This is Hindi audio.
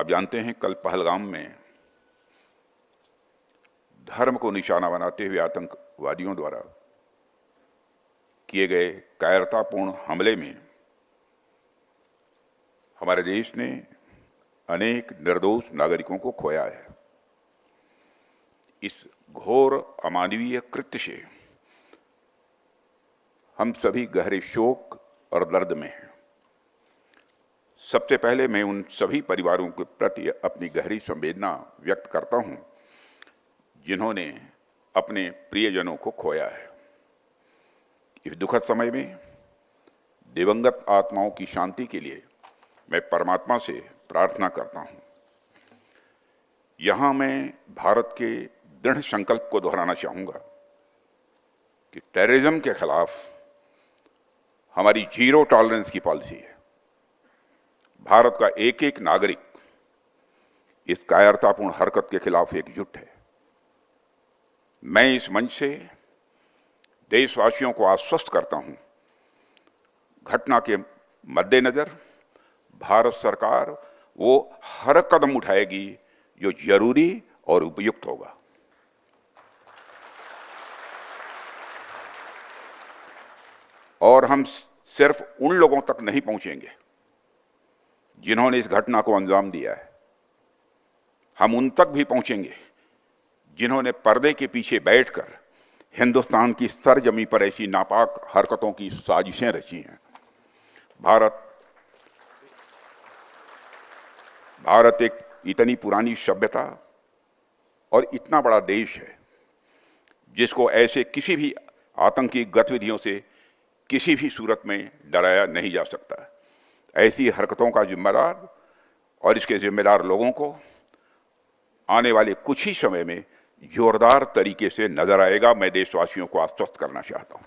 आप जानते हैं, कल पहलगाम में धर्म को निशाना बनाते हुए आतंकवादियों द्वारा किए गए कायरतापूर्ण हमले में हमारे देश ने अनेक निर्दोष नागरिकों को खोया है। इस घोर अमानवीय कृत्य से हम सभी गहरे शोक और दर्द में हैं। सबसे पहले मैं उन सभी परिवारों के प्रति अपनी गहरी संवेदना व्यक्त करता हूं जिन्होंने अपने प्रियजनों को खोया है। इस दुखद समय में दिवंगत आत्माओं की शांति के लिए मैं परमात्मा से प्रार्थना करता हूं। यहां मैं भारत के दृढ़ संकल्प को दोहराना चाहूंगा कि टेररिज्म के खिलाफ हमारी जीरो टॉलरेंस की पॉलिसी है। भारत का एक एक नागरिक इस कायरतापूर्ण हरकत के खिलाफ एकजुट है। मैं इस मंच से देशवासियों को आश्वस्त करता हूं, घटना के मद्देनजर भारत सरकार वो हर कदम उठाएगी जो जरूरी और उपयुक्त होगा। और हम सिर्फ उन लोगों तक नहीं पहुंचेंगे जिन्होंने इस घटना को अंजाम दिया है, हम उन तक भी पहुंचेंगे जिन्होंने पर्दे के पीछे बैठकर हिंदुस्तान की सरजमी पर ऐसी नापाक हरकतों की साजिशें रची हैं। भारत एक इतनी पुरानी सभ्यता और इतना बड़ा देश है जिसको ऐसे किसी भी आतंकी गतिविधियों से किसी भी सूरत में डराया नहीं जा सकता। ऐसी हरकतों का जिम्मेदार और इसके जिम्मेदार लोगों को आने वाले कुछ ही समय में जोरदार तरीके से नजर आएगा। मैं देशवासियों को आश्वस्त करना चाहता हूं।